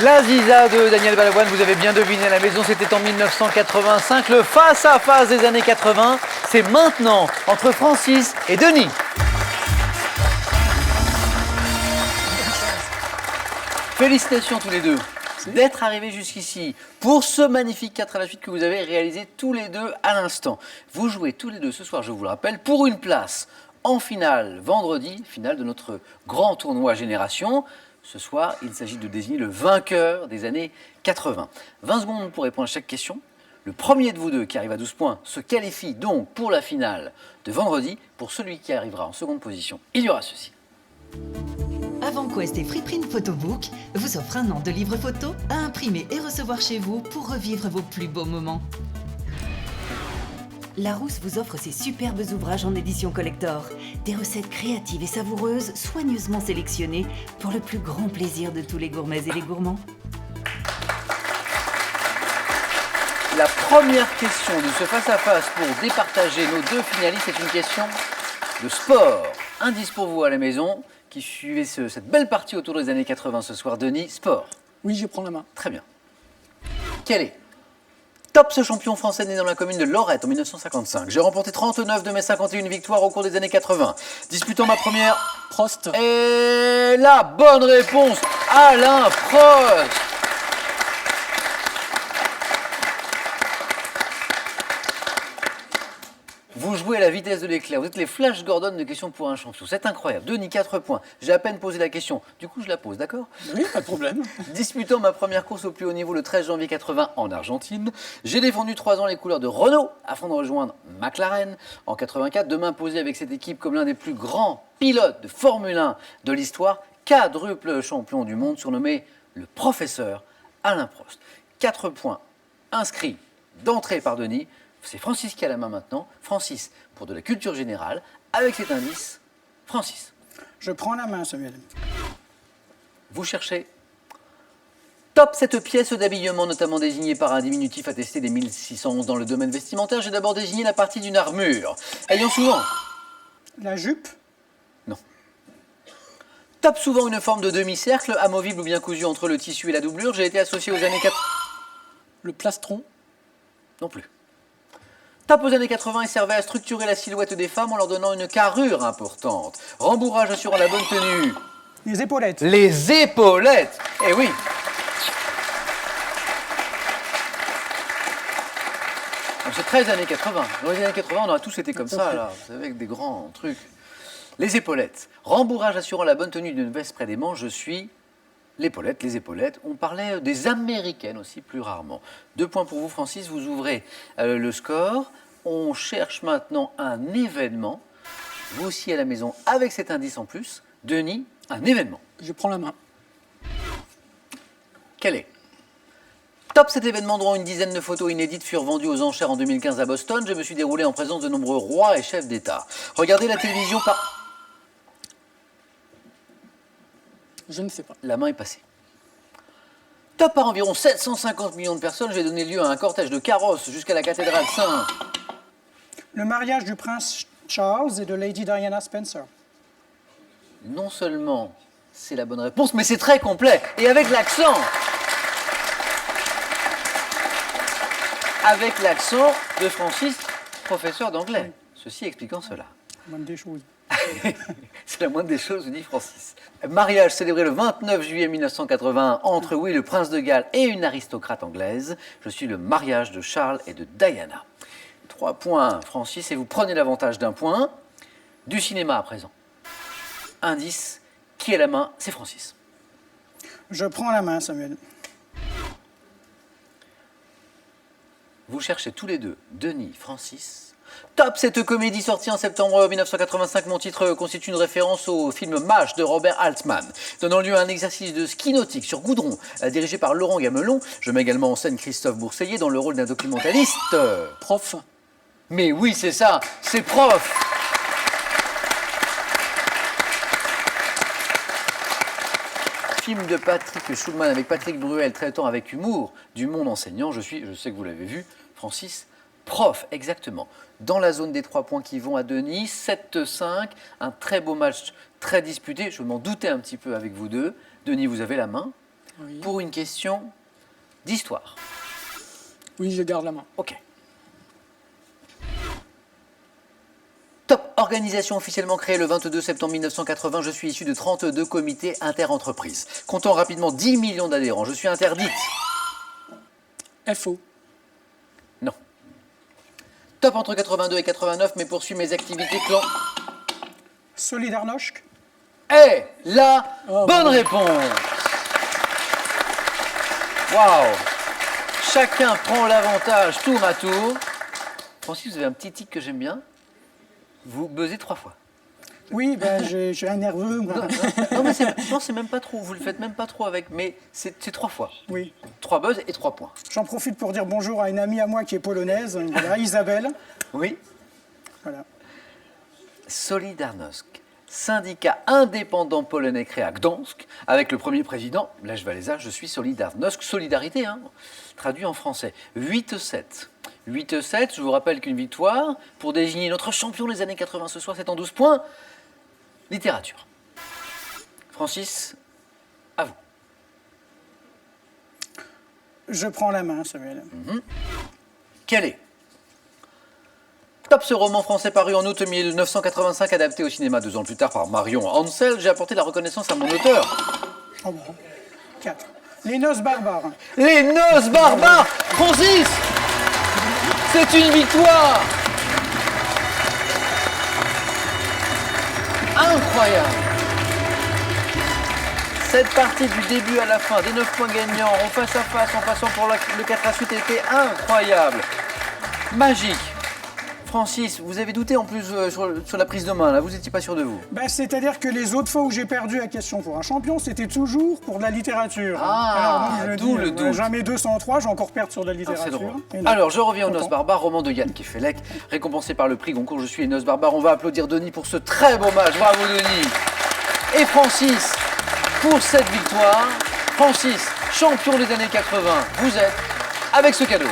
L'Aziza de Daniel Balavoine, vous avez bien deviné à la maison, c'était en 1985. Le face-à-face des années 80, c'est maintenant entre Francis et Denis. Félicitations tous les deux d'être arrivés jusqu'ici pour ce magnifique 4 à la suite que vous avez réalisé tous les deux à l'instant. Vous jouez tous les deux ce soir, je vous le rappelle, pour une place en finale vendredi, finale de notre grand tournoi Génération. Ce soir, il s'agit de désigner le vainqueur des années 80. 20 secondes pour répondre à chaque question. Le premier de vous deux qui arrive à 12 points se qualifie donc pour la finale de vendredi. Pour celui qui arrivera en seconde position, il y aura ceci. AvantQuest et Freeprint Photobook vous offrent un an de livres photos à imprimer et recevoir chez vous pour revivre vos plus beaux moments. Larousse vous offre ses superbes ouvrages en édition collector. Des recettes créatives et savoureuses, soigneusement sélectionnées pour le plus grand plaisir de tous les gourmets et les gourmands. La première question de ce face-à-face pour départager nos deux finalistes est une question de sport. Indice pour vous à la maison qui suivez cette belle partie autour des années 80 ce soir. Denis, sport. Oui, je prends la main. Très bien. Quel est Top, ce champion français né dans la commune de Lorette en 1955. J'ai remporté 39 de mes 51 victoires au cours des années 80. Disputant ma première... Prost. Et la bonne réponse, Alain Prost. Vous jouez à la vitesse de l'éclair. Vous êtes les Flash Gordon de questions pour un champion. C'est incroyable. Denis, 4 points. J'ai à peine posé la question. Du coup, je la pose, d'accord? Oui, pas de problème. Disputant ma première course au plus haut niveau le 13 janvier 80 en Argentine, j'ai défendu 3 ans les couleurs de Renault afin de rejoindre McLaren en 84, de m'imposer avec cette équipe comme l'un des plus grands pilotes de Formule 1 de l'histoire, quadruple champion du monde surnommé le professeur Alain Prost. 4 points inscrits d'entrée par Denis. C'est Francis qui a la main maintenant. Francis, pour de la culture générale, avec cet indice, Francis. Je prends la main, Samuel. Vous cherchez top, cette pièce d'habillement, notamment désignée par un diminutif attesté des 1611 dans le domaine vestimentaire. J'ai d'abord désigné la partie d'une armure, ayant souvent... La jupe. Non. Top, souvent une forme de demi-cercle, amovible ou bien cousu entre le tissu et la doublure. J'ai été associé aux années 80... Le plastron. Non plus. Top, aux années 80, il servait à structurer la silhouette des femmes en leur donnant une carrure importante. Rembourrage assurant la bonne tenue. Les épaulettes. Les épaulettes. Eh oui. C'est 13 années 80. Dans les années 80, on aura tous été comme ça, là. Vous savez, avec des grands trucs. Les épaulettes. Rembourrage assurant la bonne tenue d'une veste près des manches. Je suis... L'épaulette, les épaulettes. On parlait des américaines aussi, plus rarement. 2 points pour vous, Francis. Vous ouvrez le score. On cherche maintenant un événement. Vous aussi à la maison, avec cet indice en plus. Denis, un événement. Je prends la main. Quel est top, cet événement dont une dizaine de photos inédites furent vendues aux enchères en 2015 à Boston. Je me suis déroulé en présence de nombreux rois et chefs d'État. Regardez la télévision par... Je ne sais pas. La main est passée. Top, par environ 750 millions de personnes, j'ai donné lieu à un cortège de carrosses jusqu'à la cathédrale Saint. Le mariage du prince Charles et de Lady Diana Spencer. Non seulement c'est la bonne réponse, mais c'est très complet. Et avec l'accent. Avec l'accent de Francis, professeur d'anglais. Ceci expliquant cela. Bonne des choses. C'est la moindre des choses, dit Francis. Mariage célébré le 29 juillet 1981 entre oui, le prince de Galles et une aristocrate anglaise. Je suis le mariage de Charles et de Diana. 3 points, Francis, et vous prenez l'avantage d'un point. Du cinéma à présent. Indice, qui est la main? C'est Francis. Je prends la main, Samuel. Vous cherchez tous les deux, Denis, Francis. Top, cette comédie sortie en septembre 1985. Mon titre constitue une référence au film MASH de Robert Altman, donnant lieu à un exercice de ski nautique sur goudron, dirigé par Laurent Gamelon. Je mets également en scène Christophe Bourseillet dans le rôle d'un documentaliste. Prof. Mais oui, c'est ça, c'est Prof. Film de Patrick Schulman avec Patrick Bruel traitant avec humour du monde enseignant. Je sais que vous l'avez vu, Francis, Prof, exactement. Dans la zone des 3 points qui vont à Denis, 7-5, un très beau match, très disputé. Je m'en doutais un petit peu avec vous deux. Denis, vous avez la main. Oui. pour une question d'histoire. Oui, je garde la main. Ok. Top. Organisation officiellement créée le 22 septembre 1980. Je suis issu de 32 comités interentreprises. Comptant rapidement 10 millions d'adhérents. Je suis interdite. FO. Non. Top entre 82 et 89, mais poursuis mes activités clan. Solidarność. Eh, la Oh, bonne bon. réponse. Waouh. Chacun prend l'avantage tour à tour. Francis, vous avez un petit tic que j'aime bien. Vous buzzez 3 fois. Oui, ben, j'ai un nerveux, moi. Non, mais c'est même pas trop. Vous le faites même pas trop avec. Mais c'est 3 fois. Oui. 3 buzz et 3 points. J'en profite pour dire bonjour à une amie à moi qui est polonaise, voilà, Isabelle. Oui. Voilà. Solidarność, syndicat indépendant polonais créé à Gdansk, avec le premier président, Lech Walesa, je suis Solidarność, solidarité, hein, traduit en français. 8-7. 8-7, je vous rappelle qu'une victoire, pour désigner notre champion des années 80 ce soir, c'est en 12 points. Littérature. Francis, à vous. Je prends la main, Samuel. Quel est Top, ce roman français paru en août 1985, adapté au cinéma 2 ans plus tard par Marion Ansel. J'ai apporté la reconnaissance à mon auteur. Oh bon. 4. Les noces barbares. Les noces barbares. Francis, c'est une victoire. Incroyable. Cette partie du début à la fin, des 9 points gagnants, en face à face, en passant pour le 4 à suite, était incroyable. Magique. Francis, vous avez douté en plus sur la prise de main, là, vous n'étiez pas sûr de vous. Ben, c'est-à-dire que les autres fois où j'ai perdu la question pour un champion, c'était toujours pour de la littérature. Ah, donc, je d'où le doute. Jamais 203, j'ai encore perdu sur de la Ah, littérature. c'est drôle. Et non. Alors, je reviens aux Content. Noces barbares, roman de Yann Kefelec, récompensé par le prix Goncourt. Je suis les Noces barbares. On va applaudir Denis pour ce très beau match. Bravo, Denis. Et Francis, pour cette victoire. Francis, champion des années 80, vous êtes avec ce cadeau.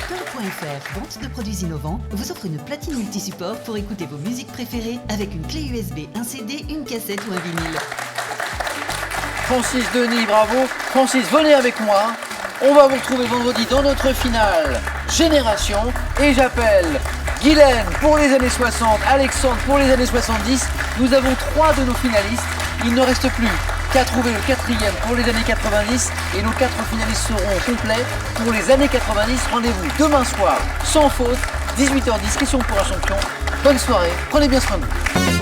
Tom.fr, vente de produits innovants, vous offre une platine multi-support pour écouter vos musiques préférées avec une clé USB, un CD, une cassette ou un vinyle. Francis, Denis, bravo. Francis, venez avec moi. On va vous retrouver vendredi dans notre finale Génération. Et j'appelle Guylaine pour les années 60, Alexandre pour les années 70. Nous avons 3 de nos finalistes. Il ne reste plus qu'à trouver le 4e pour les années 90. Et nos 4 finalistes seront complets pour les années 90. Rendez-vous demain soir, sans faute, 18h10, question pour un champion. Bonne soirée, prenez bien soin de vous.